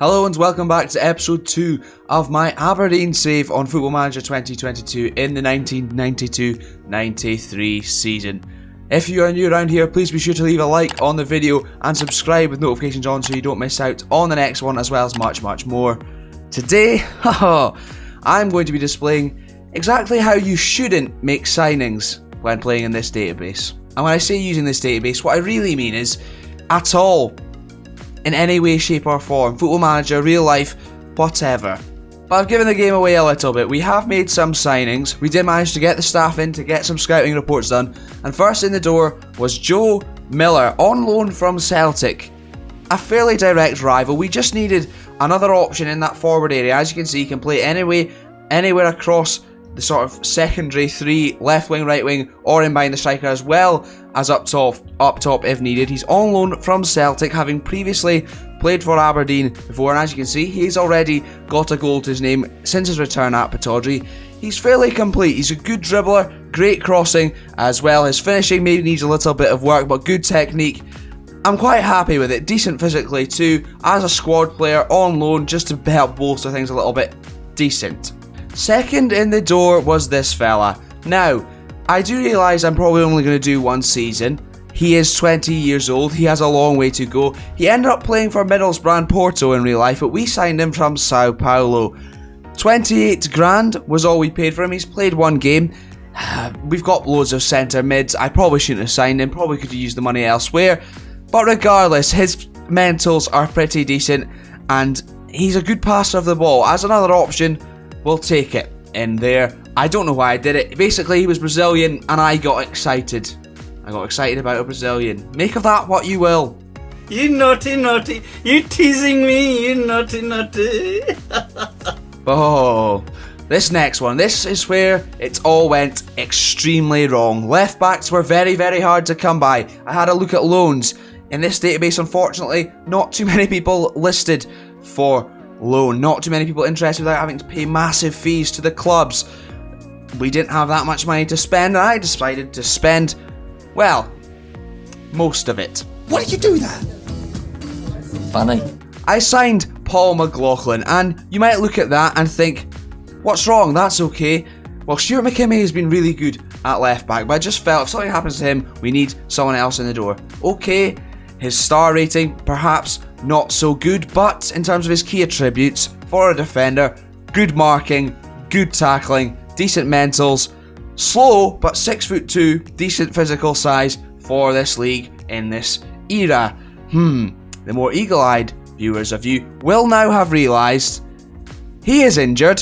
Hello and welcome back to episode 2 of my Aberdeen save on Football Manager 2022 in the 1992-93 season. If you are new around here, please be sure to leave a like on the video and subscribe with notifications on so you don't miss out on the next one, as well as much more. Today, I'm going to be displaying exactly how you shouldn't make signings when playing in this database. And when I say using this database, what I really mean is at all. In any way, shape or form. Football Manager, real life, whatever. But I've given the game away a little bit. We have made some signings. We did manage to get the staff in to get some scouting reports done. And first in the door was Joe Miller, on loan from Celtic. A fairly direct rival. We just needed another option in that forward area. As you can see, he can play anywhere across the sort of secondary three, left wing, right wing, or in behind the striker, as well as up top if needed. He's on loan from Celtic, having previously played for Aberdeen before, and as you can see, he's already got a goal to his name since his return at Pittodrie. He's fairly complete. He's a good dribbler, great crossing as well. His finishing maybe needs a little bit of work, but good technique. I'm quite happy with it. Decent physically too, as a squad player on loan, just to help bolster things a little bit. Decent. Second in the door was this fella. Now, I do realise I'm probably only going to do one season. He is 20 years old, he has a long way to go. He ended up playing for Middlesbrough and Porto in real life, but we signed him from Sao Paulo. 28 grand was all we paid for him. He's played one game. We've got loads of centre mids. I probably shouldn't have signed him, probably could have used the money elsewhere. But regardless, his mentals are pretty decent, and he's a good passer of the ball. As another option, we'll take it in there. I don't know why I did it. Basically, he was Brazilian and I got excited. I got excited about a Brazilian. Make of that what you will. You naughty. You teasing me, you naughty. Oh, this next one. This is where it all went extremely wrong. Left backs were very hard to come by. I had a look at loans. In this database, unfortunately, not too many people listed for loan. Not too many people interested without having to pay massive fees to the clubs. We didn't have that much money to spend, and I decided to spend, well, most of it. Why did you do that? Funny. I signed Paul McLaughlin, and you might look at that and think, what's wrong? That's okay. Well, Stuart McKimmie has been really good at left back, but I just felt if something happens to him, we need someone else in the door. Okay, his star rating, perhaps not so good, but in terms of his key attributes, for a defender, good marking, good tackling, decent mentals, slow but 6'2", decent physical size for this league in this era. The more eagle-eyed viewers of you will now have realised he is injured.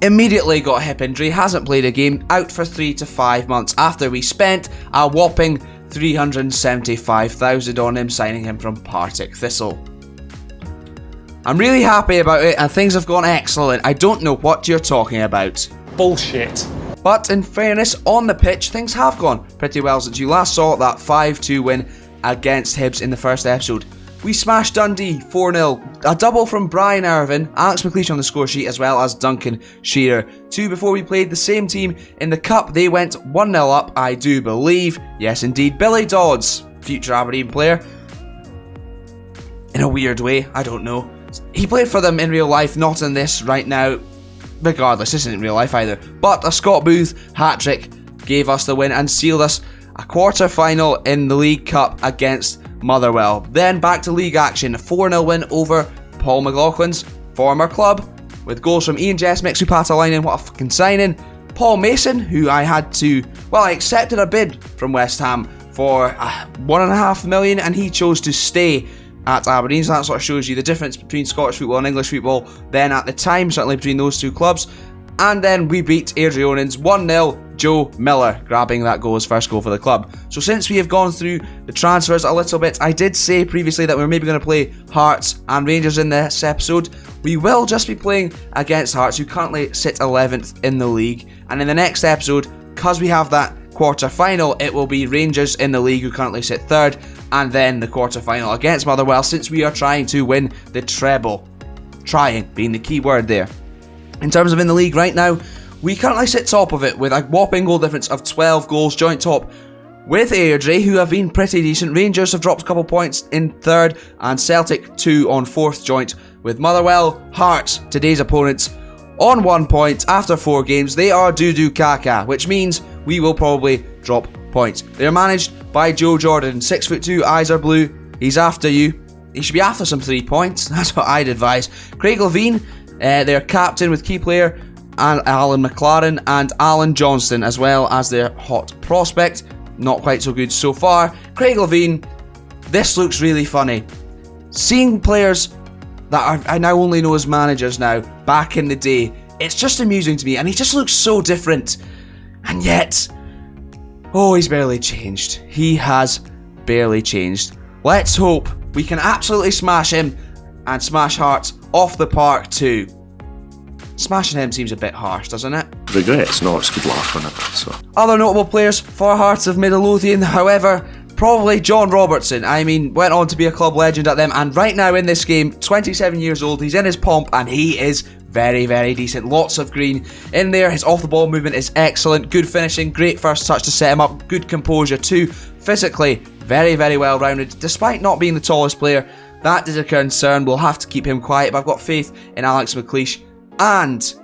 Immediately got a hip injury, hasn't played a game, out for 3 to 5 months after we spent a whopping 375,000 on him, signing him from Partick Thistle. I'm really happy about it and things have gone excellent. I don't know what you're talking about. Bullshit. But in fairness, on the pitch, things have gone pretty well since you last saw that 5-2 win against Hibs in the first episode. We smashed Dundee 4-0, a double from Brian Irvin, Alex McLeish on the score sheet, as well as Duncan Shearer. 2 before we played the same team in the Cup, they went 1-0 up, I do believe. Yes indeed, Billy Dodds, future Aberdeen player. In a weird way, I don't know. He played for them in real life, not in this right now. Regardless, this isn't real life either. But a Scott Booth hat-trick gave us the win and sealed us a quarter-final in the League Cup against Motherwell. Then back to league action, a 4-0 win over Paul McLaughlin's former club, with goals from Ian Jesmix, Supatalainen, what a fucking signing. Paul Mason, who I accepted a bid from West Ham for $1.5 million, and he chose to stay at Aberdeen, so that sort of shows you the difference between Scottish football and English football then at the time, certainly between those two clubs. And then we beat Adrianans 1-0, Joe Miller grabbing that goal, his first goal for the club. So since we have gone through the transfers a little bit, I did say previously that we were maybe going to play Hearts and Rangers in this episode. We will just be playing against Hearts, who currently sit 11th in the league. And in the next episode, because we have that quarter-final, it will be Rangers in the league, who currently sit 3rd, and then the quarter-final against Motherwell, since we are trying to win the treble. Trying being the key word there. In terms of in the league right now, we currently sit top of it with a whopping goal difference of 12 goals, joint top with Airdrie, who have been pretty decent. Rangers have dropped a couple points in 3rd, and Celtic 2 on 4th joint, with Motherwell. Hearts, today's opponents, on 1 point after 4 games. They are doo-doo caca, which means we will probably drop points. They are managed by Joe Jordan, 6'2", eyes are blue. He's after you. He should be after some 3 points. That's what I'd advise. Craig Levine, their captain with key player, and Alan McLaren and Alan Johnston, as well as their hot prospect. Not quite so good so far. Craig Levine, this looks really funny. Seeing players that I now only know as managers now, back in the day, it's just amusing to me, and he just looks so different. And yet, oh, he's barely changed. He has barely changed. Let's hope we can absolutely smash him and smash Hearts off the park too. Smashing him seems a bit harsh, doesn't it? Regrets, no, it's good laugh on it. So. Other notable players for Hearts of Midlothian, however, probably John Robertson. I mean, went on to be a club legend at them, and right now in this game, 27 years old, he's in his pomp, and he is very, very decent. Lots of green in there. His off-the-ball movement is excellent. Good finishing, great first touch to set him up. Good composure too. Physically, very, very well-rounded. Despite not being the tallest player, that is a concern. We'll have to keep him quiet, but I've got faith in Alex McLeish and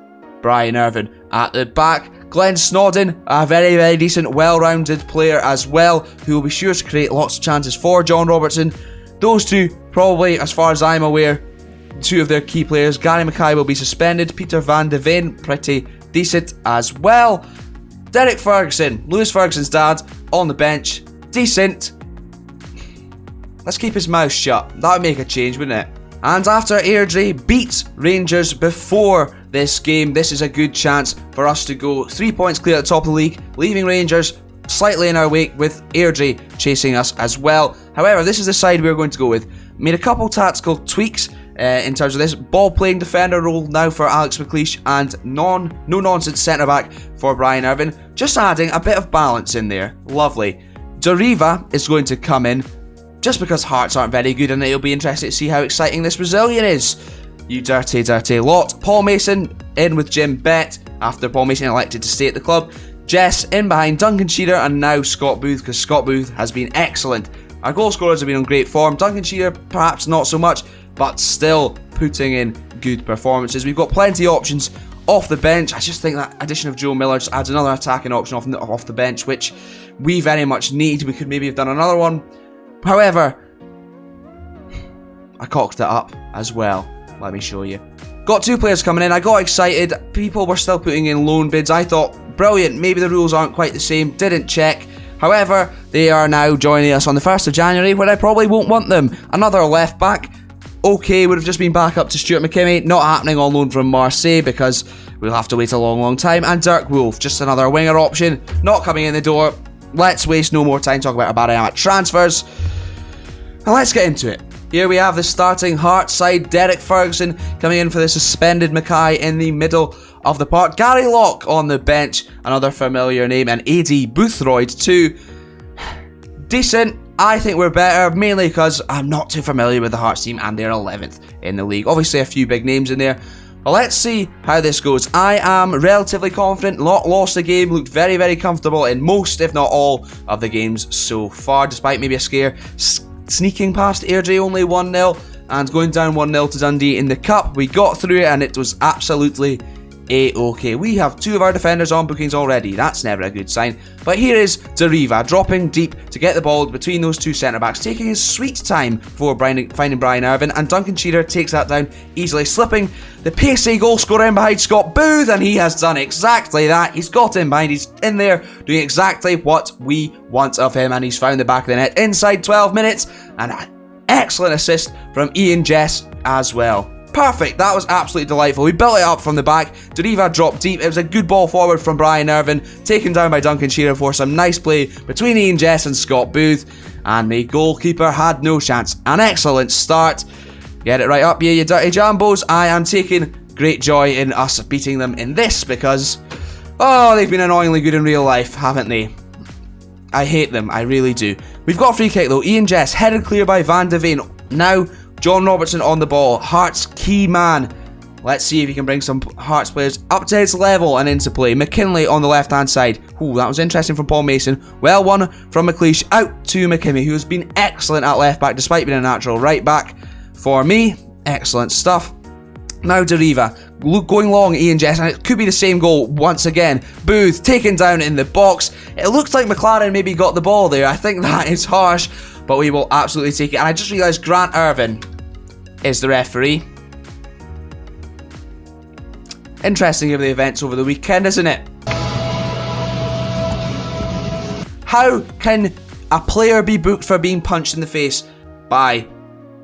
Brian Irvin at the back. Glenn Snodden, a very, very decent, well-rounded player as well, who will be sure to create lots of chances for John Robertson. Those two, probably, as far as I'm aware, 2 of their key players. Gary Mackay will be suspended. Peter Van de Ven, pretty decent as well. Derek Ferguson, Lewis Ferguson's dad, on the bench. Decent. Let's keep his mouth shut. That would make a change, wouldn't it? And after Airdrie beats Rangers before this game, this is a good chance for us to go 3 points clear at the top of the league, leaving Rangers slightly in our wake, with Airdrie chasing us as well. However, this is the side we're going to go with. Made a couple tactical tweaks in terms of this. Ball-playing defender role now for Alex McLeish, and no-nonsense centre-back for Brian Irvin. Just adding a bit of balance in there. Lovely. Deriva is going to come in, just because Hearts aren't very good, and it'll be interesting to see how exciting this Brazilian is. You dirty, dirty lot. Paul Mason in with Jim Bett, after Paul Mason elected to stay at the club. Jess in behind Duncan Shearer, and now Scott Booth, because Scott Booth has been excellent. Our goal scorers have been on great form. Duncan Shearer, perhaps not so much, but still putting in good performances. We've got plenty of options off the bench. I just think that addition of Joe Miller just adds another attacking option off the bench, which we very much need. We could maybe have done another one. However, I cocked it up as well. Let me show you. Got 2 players coming in. I got excited. People were still putting in loan bids. I thought, brilliant, maybe the rules aren't quite the same. Didn't check. However, they are now joining us on the 1st of January, where I probably won't want them. Another left back. Okay, would have just been back up to Stuart McKimmie. Not happening on loan from Marseille, because we'll have to wait a long, long time. And Dirk Wolf, just another winger option. Not coming in the door. Let's waste no more time talking about Aberdeen transfers. And let's get into it. Here we have the starting Hearts side. Derek Ferguson coming in for the suspended Mackay in the middle of the park. Gary Locke on the bench, another familiar name, and AD Boothroyd too. Decent. I think we're better, mainly because I'm not too familiar with the Hearts team, and they're 11th in the league. Obviously a few big names in there. But let's see how this goes. I am relatively confident. Lost the game, looked very, very comfortable in most, if not all, of the games so far, despite maybe a scare. Sneaking past Airdrie, only 1-0, and going down 1-0 to Dundee in the Cup. We got through it, and it was absolutely A-OK. We have 2 of our defenders on bookings already. That's never a good sign. But here is Deriva, dropping deep to get the ball between those 2 centre-backs, taking his sweet time for finding Brian Irvin, and Duncan Shearer takes that down easily, slipping the pacey goal scorer in behind Scott Booth, and he has done exactly that. He's got in behind, he's in there doing exactly what we want of him, and he's found the back of the net inside 12 minutes, and an excellent assist from Ian Jess as well. Perfect, that was absolutely delightful. We built it up from the back. Deriva dropped deep. It was a good ball forward from Brian Irvin, taken down by Duncan Shearer for some nice play between Ian Jess and Scott Booth, and the goalkeeper had no chance. An excellent start. Get it right up here, you dirty jambos. I am taking great joy in us beating them in this, because, oh, they've been annoyingly good in real life, haven't they? I hate them, I really do. We've got a free kick though. Ian Jess headed clear by Van de Ven. Now John Robertson on the ball, Hearts key man. Let's see if he can bring some Hearts players up to his level and into play. McKinley on the left hand side. Ooh, that was interesting from Paul Mason. Well won from McLeish out to McKimmie, who has been excellent at left back despite being a natural right back. For me, excellent stuff. Now Deriva, going long, Ian Jess, and it could be the same goal once again. Booth taken down in the box. It looks like McLaren maybe got the ball there. I think that is harsh, but we will absolutely take it. And I just realised Grant Irvin is the referee. Interesting of the events over the weekend, isn't it? How can a player be booked for being punched in the face by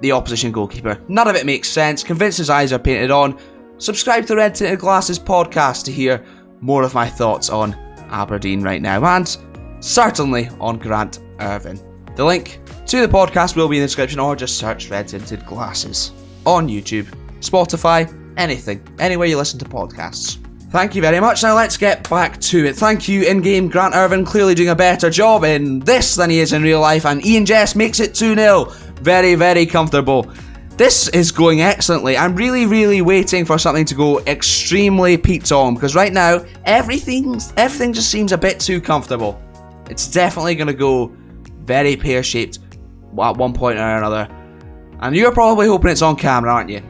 the opposition goalkeeper? None of it makes sense. Convinced his eyes are painted on. Subscribe to Red Tinted Glasses podcast to hear more of my thoughts on Aberdeen right now, and certainly on Grant Irvin. The link to the podcast will be in the description, or just search Red Tinted Glasses on YouTube, Spotify, anything, anywhere you listen to podcasts. Thank you very much. Now let's get back to it. Thank you in-game. Grant Irvin clearly doing a better job in this than he is in real life, and Ian Jess makes it 2-0. Very, very comfortable. This is going excellently. I'm really waiting for something to go extremely pizza on, because right now everything just seems a bit too comfortable. It's definitely going to go very pear-shaped at one point or another. And you're probably hoping it's on camera, aren't you?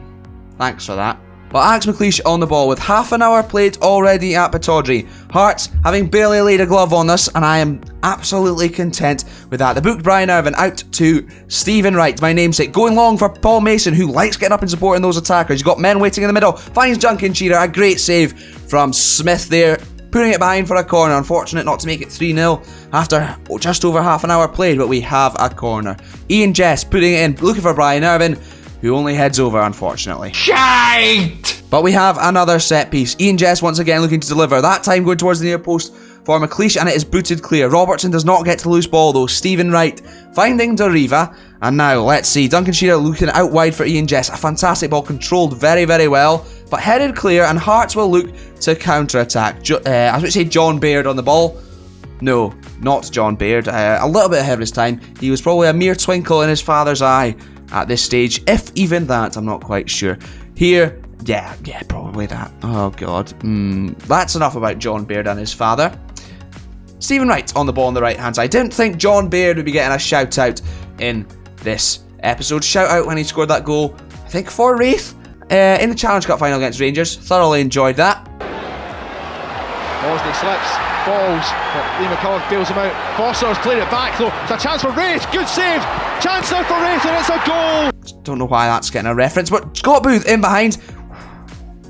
Thanks for that. But Alex McLeish on the ball with half an hour played already at Pittodrie. Hearts having barely laid a glove on this, and I am absolutely content with that. The booked Brian Irvin out to Stephen Wright, my namesake. Going long for Paul Mason, who likes getting up and supporting those attackers. You've got men waiting in the middle. Finds Duncan Shearer. A great save from Smith there, putting it behind for a corner. Unfortunate not to make it 3-0 after just over half an hour played, but we have a corner. Ian Jess putting it in, looking for Brian Irvin, who only heads over, unfortunately. Shite! But we have another set piece. Ian Jess once again looking to deliver. That time going towards the near post for McLeish, and it is booted clear. Robertson does not get to loose ball though. Stephen Wright finding Deriva. And now, let's see. Duncan Shearer looking out wide for Ian Jess. A fantastic ball, controlled very well, but headed clear, and Hearts will look to counter-attack. I was going to say John Baird on the ball. No, not John Baird. A little bit ahead of his time. He was probably a mere twinkle in his father's eye at this stage, if even that. I'm not quite sure. Here, yeah, probably that. Oh god. That's enough about John Baird and his father. Stephen Wright on the ball on the right hand side. I didn't think John Baird would be getting a shout out in this episode. Shout out when he scored that goal, I think for Wraith, in the Challenge Cup final against Rangers. Thoroughly enjoyed that. Bosnian slips, falls, but Lee McCulloch bails him out. Foster's played it back though. It's a chance for Wraith. Good save. Chance there for Wraith, and it's a goal. Don't know why that's getting a reference, but Scott Booth in behind.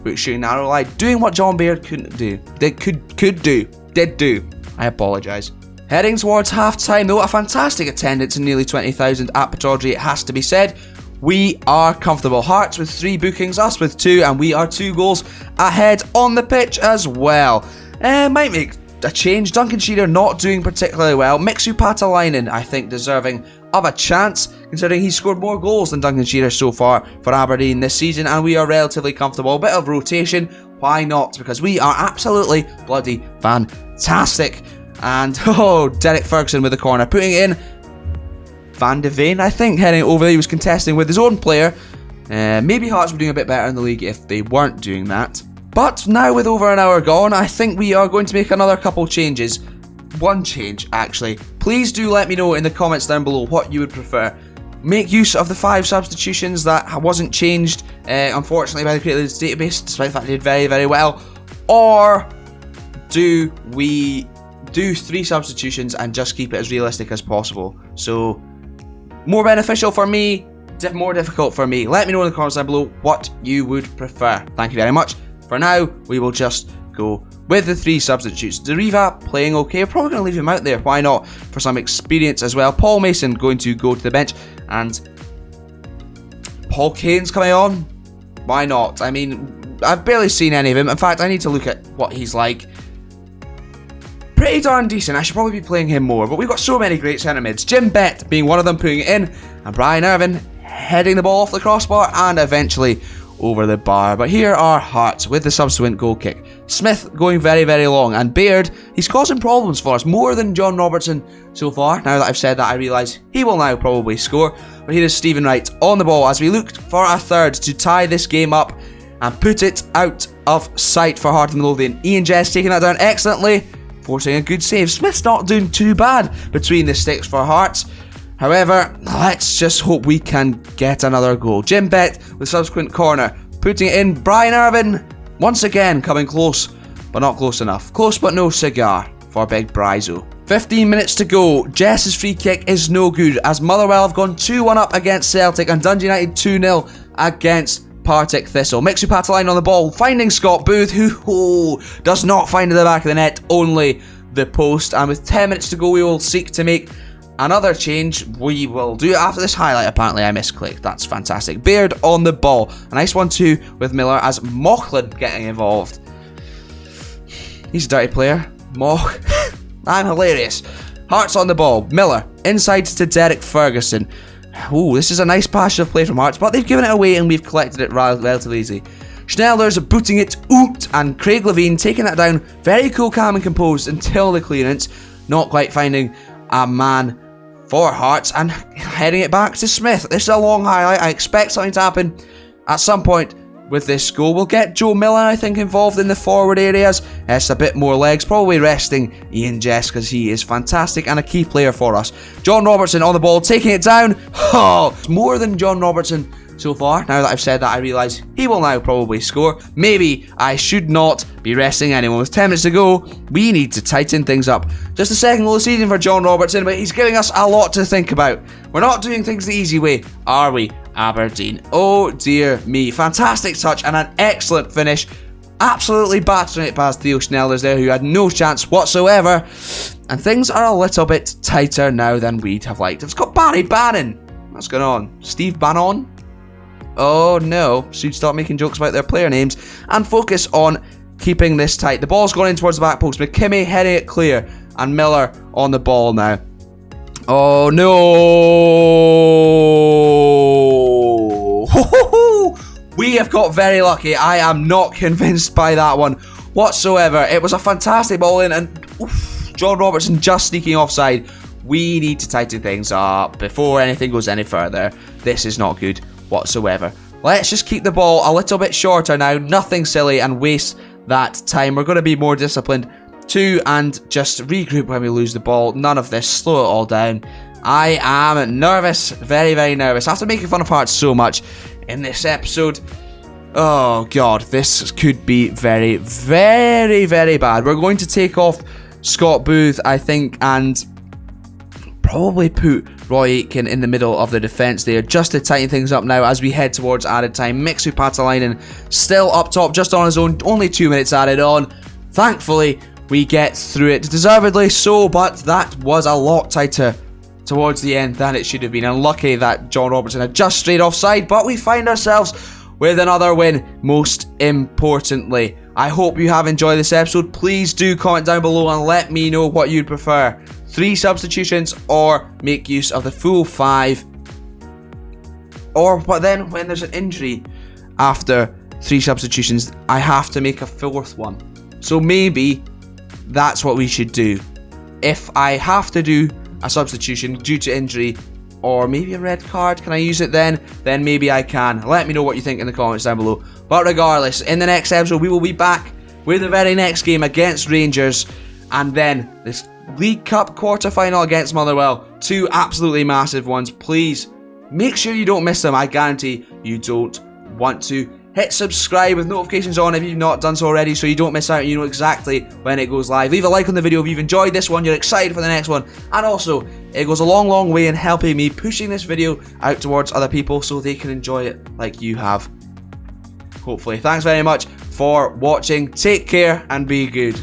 Boot shooting narrow line, doing what John Baird couldn't do. Did do. I apologise. Heading towards half time though, a fantastic attendance in nearly 20,000 at Pittodrie, it has to be said. We are comfortable. Hearts with 3 bookings, us with 2, and we are 2 goals ahead on the pitch as well. Might make a change. Duncan Shearer not doing particularly well. Mixu Patalainen, I think, deserving of a chance, considering he's scored more goals than Duncan Shearer so far for Aberdeen this season, and we are relatively comfortable. A bit of rotation, why not? Because we are absolutely bloody fantastic. And, Derek Ferguson with the corner, putting it in. Van de Veen, I think, heading over there. He was contesting with his own player. Maybe Hearts were doing a bit better in the league if they weren't doing that. But now with over an hour gone, I think we are going to make another couple changes. One change, actually. Please do let me know in the comments down below what you would prefer. Make use of the 5 substitutions that wasn't changed, unfortunately, by the Creators database, despite the fact they did very well. Or do we do 3 substitutions and just keep it as realistic as possible? So, more beneficial for me, more difficult for me. Let me know in the comments down below what you would prefer. Thank you very much. For now, we will just go with the 3 substitutes. Deriva playing okay. We're probably going to leave him out there. Why not? For some experience as well. Paul Mason going to go to the bench. And Paul Kane's coming on. Why not? I mean, I've barely seen any of him. In fact, I need to look at what he's like. Pretty darn decent. I should probably be playing him more. But we've got so many great centre mids. Jim Bett being one of them, putting it in. And Brian Irvin heading the ball off the crossbar and eventually over the bar. But here are Hearts with the subsequent goal kick. Smith going very long, and Baird, he's causing problems for us, more than John Robertson so far. Now that I've said that, I realise he will now probably score. But here is Stephen Wright on the ball as we looked for a third to tie this game up and put it out of sight for Heart and Midlothian. Ian Jess taking that down excellently. forcing a good save. Smith's not doing too bad between the sticks for Hearts. However, let's just hope we can get another goal. Jim Bet with subsequent corner, putting it in. Brian Irvin once again coming close, but not close enough. Close but no cigar for Big Bryzo. 15 minutes to go. Jess's free kick is no good as Motherwell have gone 2-1 up against Celtic and Dundee United 2-0 against Partick Thistle. Mixu Pataline on the ball, finding Scott Booth, who does not find the back of the net, only the post. And with 10 minutes to go, we will seek to make another change. We will do it after this highlight. Apparently I misclicked. That's fantastic. Baird on the ball. A nice 1-2 with Miller as Moughlan getting involved. He's a dirty player. Moch. I'm hilarious. Hearts on the ball. Miller inside to Derek Ferguson. Ooh, this is a nice pass of play from Hearts, but they've given it away and we've collected it relatively easy. Schneller's booting it out, and Craig Levine taking that down. Very cool, calm and composed until the clearance. Not quite finding a man for Hearts and heading it back to Smith. This is a long highlight. I expect something to happen at some point with this goal. We'll get Joe Miller, I think, involved in the forward areas. It's a bit more legs, probably resting Ian Jess because he is fantastic and a key player for us. John Robertson on the ball, taking it down. Oh, it's more than John Robertson so far. Now that I've said that, I realise he will now probably score. Maybe I should not be resting anyone. With 10 minutes to go, we need to tighten things up. Just the second goal of the season for John Robertson, but he's giving us a lot to think about. We're not doing things the easy way, are we, Aberdeen? Oh dear me. Fantastic touch and an excellent finish. Absolutely battering it past Theo Schnellers there, who had no chance whatsoever. And things are a little bit tighter now than we'd have liked. It's got Barry Bannon. What's going on? Steve Bannon? Oh no, should stop making jokes about their player names and focus on keeping this tight. The ball's gone in towards the back post. McKimmie heading it clear and Miller on the ball now. Oh no! We have got very lucky. I am not convinced by that one whatsoever. It was a fantastic ball in and John Robertson just sneaking offside. We need to tighten things up before anything goes any further. This is not good whatsoever. Let's just keep the ball a little bit shorter now, nothing silly, and waste that time. We're going to be more disciplined too and just regroup when we lose the ball. None of this, slow it all down. I am nervous, very, very nervous. After making fun of Hearts so much in this episode, oh god, this could be very, very, very bad. We're going to take off Scott Booth, I think, and probably put Roy Aitken in the middle of the defence there just to tighten things up now as we head towards added time. Mixu Patalainen still up top just on his own, only 2 minutes added on. Thankfully we get through it, deservedly so, but that was a lot tighter towards the end than it should have been. Unlucky that John Robertson had just strayed offside, but we find ourselves with another win, most importantly. I hope you have enjoyed this episode. Please do comment down below and let me know what you'd prefer. 3 substitutions or make use of the full 5. But then when there's an injury after 3 substitutions, I have to make a 4th one. So maybe that's what we should do. If I have to do a substitution due to injury or maybe a red card, can I use it then? Then maybe I can. Let me know what you think in the comments down below. But regardless, in the next episode we will be back with the very next game against Rangers, and then this League Cup quarter-final against Motherwell. 2 absolutely massive ones. Please make sure you don't miss them. I guarantee you don't want to. Hit subscribe with notifications on if you've not done so already, so you don't miss out and you know exactly when it goes live. Leave a like on the video if you've enjoyed this one, you're excited for the next one, and also it goes a long, long way in helping me pushing this video out towards other people so they can enjoy it like you have. Hopefully. Thanks very much for watching. Take care and be good.